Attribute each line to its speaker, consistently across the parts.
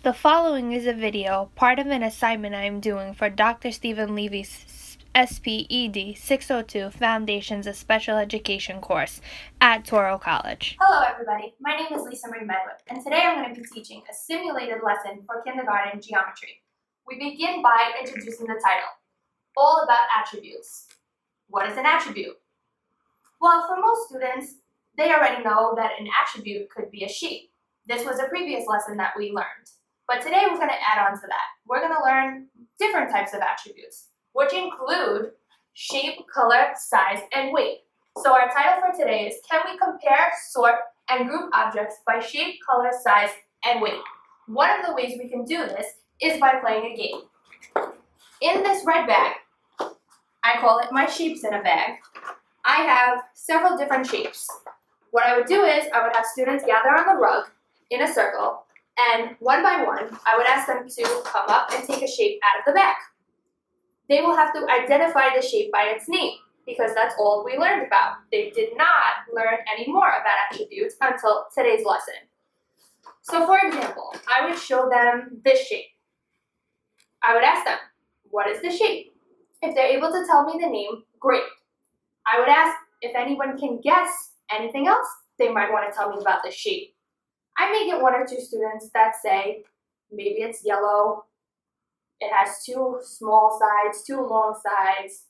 Speaker 1: The following is a video, part of an assignment I am doing for Dr. Stephen Levy's SPED 602 Foundations of Special Education course at Touro College.
Speaker 2: Hello everybody, my name is Lisamarie Medwid, and today I'm going to be teaching a simulated lesson for kindergarten geometry. We begin by introducing the title, all about attributes. What is an attribute? Well, for most students, they already know that an attribute could be a shape. This was a previous lesson that we learned. But today we're going to add on to that. We're going to learn different types of attributes, which include shape, color, size, and weight. So our title for today is, Can we compare, sort, and group objects by shape, color, size, and weight? One of the ways we can do this is by playing a game. In this red bag, I call it my shapes in a bag, I have several different shapes. What I would do is I would have students gather on the rug in a circle, and one by one, I would ask them to come up and take a shape out of the bag. They will have to identify the shape by its name, because that's all we learned about. They did not learn any more about attributes until today's lesson. So for example, I would show them this shape. I would ask them, what is the shape? If they're able to tell me the name, great. I would ask if anyone can guess anything else they might want to tell me about the shape. I may get one or two students that say, maybe it's yellow, it has two small sides, two long sides.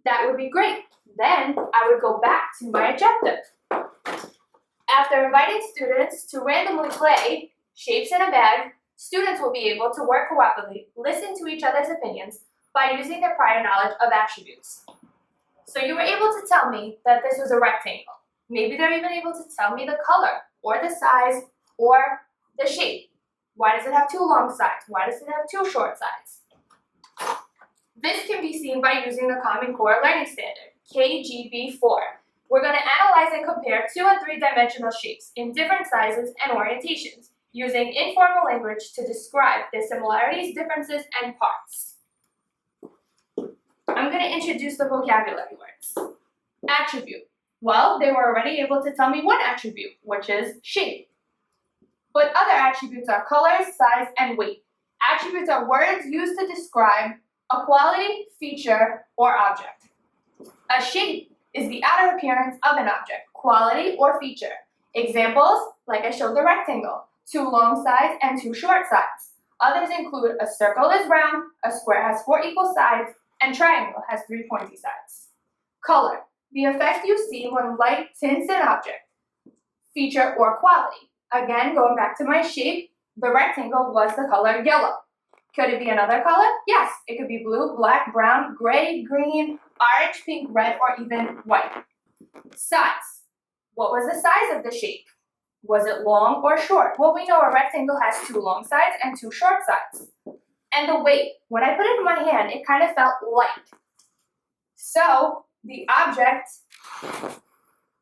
Speaker 2: That would be great. Then I would go back to my objective. After inviting students to randomly play shapes in a bag, students will be able to work cooperatively, listen to each other's opinions by using their prior knowledge of attributes. So you were able to tell me that this was a rectangle. Maybe they're even able to tell me the color, or the size, or the shape. Why does it have two long sides? Why does it have two short sides? This can be seen by using the Common Core Learning Standard, KGB4. We're going to analyze and compare 2- and 3-dimensional shapes in different sizes and orientations, using informal language to describe their similarities, differences, and parts. I'm going to introduce the vocabulary words. Attribute. Well, they were already able to tell me one attribute, which is shape. But other attributes are color, size, and weight. Attributes are words used to describe a quality, feature, or object. A shape is the outer appearance of an object, quality, or feature. Examples, like I showed the rectangle, 2 long sides and 2 short sides. Others include a circle is round, a square has 4 equal sides, and triangle has 3 pointy sides. Color. The effect you see when light tints an object. Feature or quality. Again, going back to my shape, the rectangle was the color yellow. Could it be another color? Yes, it could be blue, black, brown, gray, green, orange, pink, red, or even white. Size. What was the size of the shape? Was it long or short? Well, we know a rectangle has 2 long sides and 2 short sides. And the weight. When I put it in my hand, it kind of felt light. So, the object,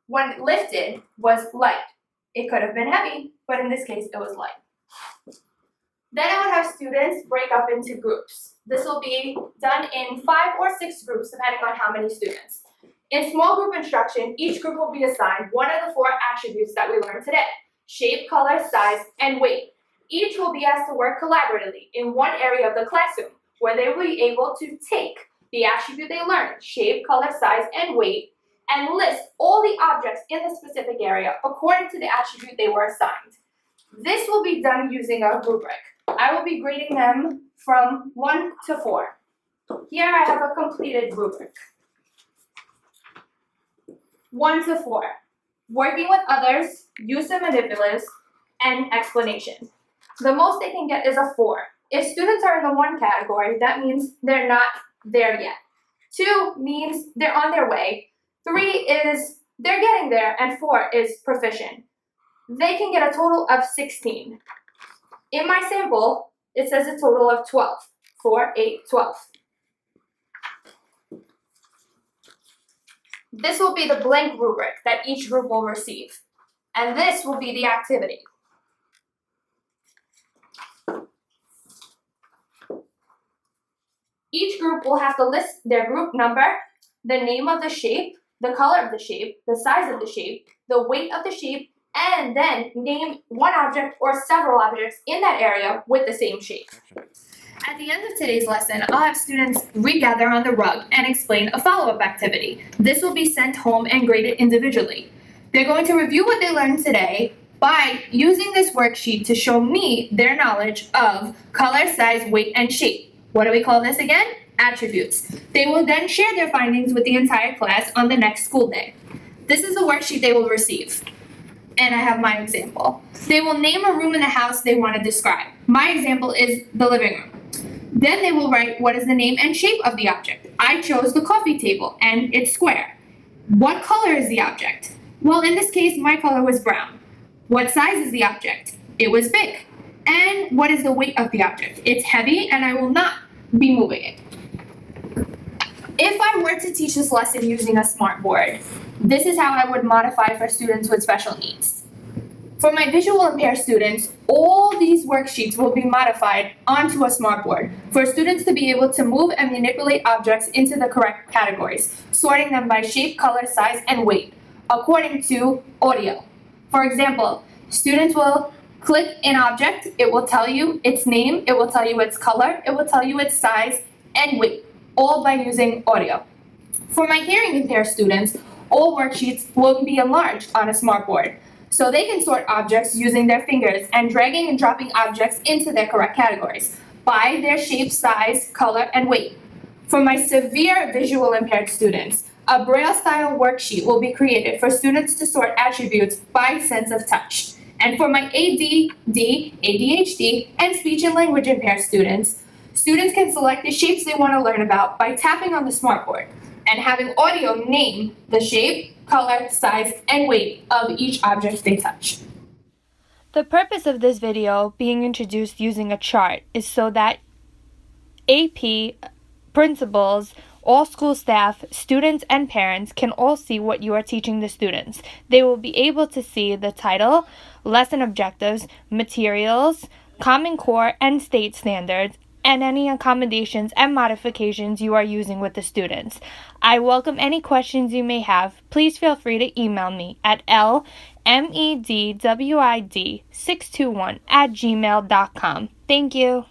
Speaker 2: when lifted, was light. It could have been heavy, but in this case, it was light. Then I would have students break up into groups. This will be done in 5 or 6 groups, depending on how many students. In small group instruction, each group will be assigned one of the 4 attributes that we learned today: shape, color, size, and weight. Each will be asked to work collaboratively in one area of the classroom, where they will be able to take the attribute they learned, shape, color, size, and weight, and list all the objects in the specific area according to the attribute they were assigned. This will be done using a rubric. I will be grading them from 1 to 4. Here I have a completed rubric. 1 to 4. Working with others, use of manipulatives, and explanation. The most they can get is a 4. If students are in the 1 category, that means they're not there yet. 2 means they're on their way. 3 is they're getting there, and 4 is proficient. They can get a total of 16. In my sample, it says a total of 12. 4, 8, 12. This will be the blank rubric that each group will receive. And this will be the activity. Each group will have to list their group number, the name of the shape, the color of the shape, the size of the shape, the weight of the shape, and then name one object or several objects in that area with the same shape. At the end of today's lesson, I'll have students regather on the rug and explain a follow-up activity. This will be sent home and graded individually. They're going to review what they learned today by using this worksheet to show me their knowledge of color, size, weight, and shape. What do we call this again? Attributes. They will then share their findings with the entire class on the next school day. This is the worksheet they will receive. And I have my example. They will name a room in the house they want to describe. My example is the living room. Then they will write what is the name and shape of the object. I chose the coffee table and it's square. What color is the object? Well, in this case, my color was brown. What size is the object? It was big. And what is the weight of the object? It's heavy and I will not be moving it. If I were to teach this lesson using a smartboard, this is how I would modify for students with special needs. For my visual impaired students, all these worksheets will be modified onto a smartboard for students to be able to move and manipulate objects into the correct categories, sorting them by shape, color, size, and weight, according to audio. For example, students will click an object, it will tell you its name, it will tell you its color, it will tell you its size, and weight, all by using audio. For my hearing impaired students, all worksheets will be enlarged on a smartboard, so they can sort objects using their fingers and dragging and dropping objects into their correct categories by their shape, size, color, and weight. For my severe visual impaired students, a Braille-style worksheet will be created for students to sort attributes by sense of touch. And for my ADD, ADHD, and speech and language impaired students can select the shapes they want to learn about by tapping on the smartboard and having audio name the shape, color, size, and weight of each object they touch.
Speaker 1: The purpose of this video being introduced using a chart is so that AP, principals, all school staff, students, and parents can all see what you are teaching the students. They will be able to see the title, lesson objectives, materials, Common Core and state standards, and any accommodations and modifications you are using with the students. I welcome any questions you may have. Please feel free to email me at lmedwid621@gmail.com. Thank you.